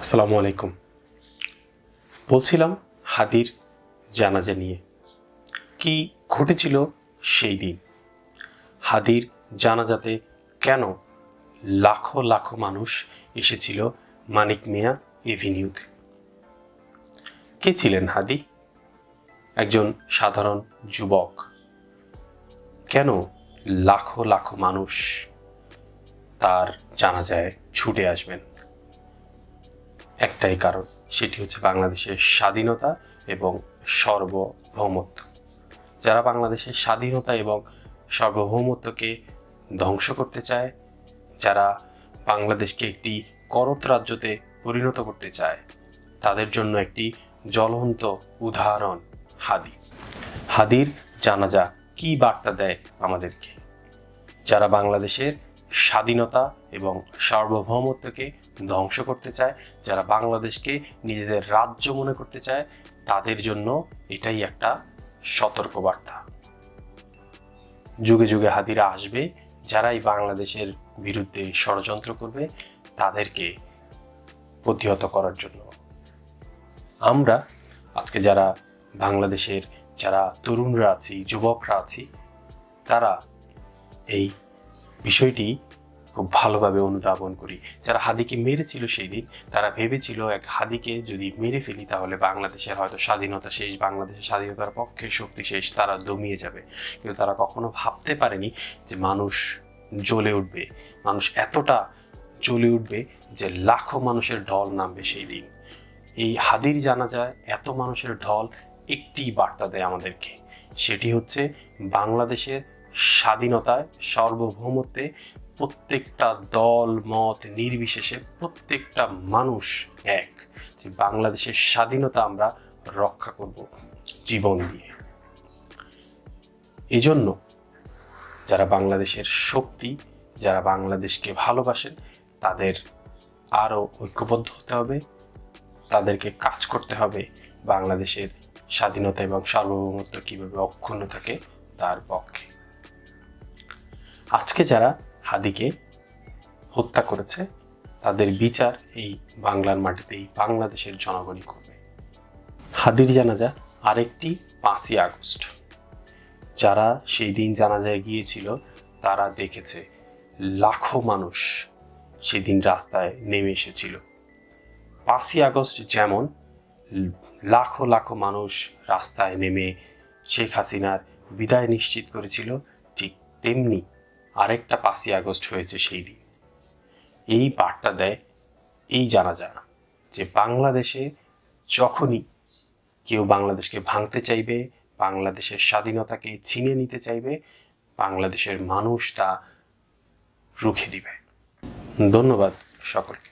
আসসালামু আলাইকুম। বলছিলাম হাদির জানাজা নিয়ে কি ঘটেছিল সেই দিন। হাদির জানাজাতে কেন লাখো লাখো মানুষ এসেছিল মানিক মিয়া এভিনিউতে। কে ছিলেন হাদি? একজন সাধারণ যুবক। কেন লাখো লাখো মানুষ তার জানাজায় ছুটে আসবেন? একটাই কারণ, সেটি হচ্ছে বাংলাদেশের স্বাধীনতা এবং সার্বভৌমত্ব। যারা বাংলাদেশের স্বাধীনতা এবং সার্বভৌমত্বকে ধ্বংস করতে চায়, যারা বাংলাদেশকে একটি করত রাজ্যতে পরিণত করতে চায়, তাদের জন্য একটি জ্বলন্ত উদাহরণ হাদি। হাদির জানাজা কি বার্তা দেয় আমাদেরকে? যারা বাংলাদেশের স্বাধীনতা এবং সার্বভৌমত্বকে ধ্বংস করতে চায়, যারা বাংলাদেশকে নিজেদের রাজ্য মনে করতে চায়, তাদের জন্য এটাই একটা সতর্কবার্তা। যুগে যুগে হাদিরা আসবে, যারাই বাংলাদেশের বিরুদ্ধে ষড়যন্ত্র করবে তাদেরকে প্রতিহত করার জন্য। আমরা আজকে যারা বাংলাদেশের যারা তরুণরা আছি, যুবকরা আছি, তারা এই বিষয়টি খুব ভালোভাবে অনুধাবন করি। যারা হাদিকে মেরেছিল সেই দিন, তারা ভেবেছিল এক হাদিকে যদি মেরে ফেলি তাহলে বাংলাদেশের হয়তো স্বাধীনতা শেষ, বাংলাদেশের স্বাধীনতার পক্ষের শক্তি শেষ, তারা দমিয়ে যাবে। কিন্তু তারা কখনো ভাবতে পারেনি যে মানুষ জ্বলে উঠবে, মানুষ এতটা জ্বলে উঠবে যে লাখো মানুষের ঢল নামবে সেই দিন। এই হাদির জানাজায় এত মানুষের ঢল একটি বার্তা দেয় আমাদেরকে, সেটি হচ্ছে বাংলাদেশের স্বাধীনতায়, সার্বভৌমত্বে প্রত্যেকটা দল মত নির্বিশেষে প্রত্যেকটা মানুষ এক, যে বাংলাদেশের স্বাধীনতা আমরা রক্ষা করব জীবন দিয়ে। এজন্য যারা বাংলাদেশের শক্তি, যারা বাংলাদেশকে ভালোবাসেন, তাদের আরও ঐক্যবদ্ধ হতে হবে, তাদেরকে কাজ করতে হবে বাংলাদেশের স্বাধীনতা এবং সার্বভৌমত্ব কীভাবে অক্ষুণ্ণ থাকে তার পক্ষে। আজকে যারা হাদিকে হত্যা করেছে তাদের বিচার এই বাংলার মাটিতেই বাংলাদেশের জনগণই করবে। হাদির জানাজা আরেকটি 5ই আগস্ট। যারা সেই দিন জানাজায় গিয়েছিল তারা দেখেছে লাখো মানুষ সেদিন রাস্তায় নেমে এসেছিল। 5ই আগস্ট যেমন লাখো লাখো মানুষ রাস্তায় নেমে শেখ হাসিনার বিদায় নিশ্চিত করেছিল, ঠিক তেমনি আরেকটা 5ই আগস্ট হয়েছে সেই দিন। এই বার্তা দেয় এই জানাজা যে বাংলাদেশে যখনই কেউ বাংলাদেশকে ভাঙতে চাইবে, বাংলাদেশের স্বাধীনতাকে ছিনিয়ে নিতে চাইবে, বাংলাদেশের মানুষ তা রুখে দিবে। ধন্যবাদ সকলকে।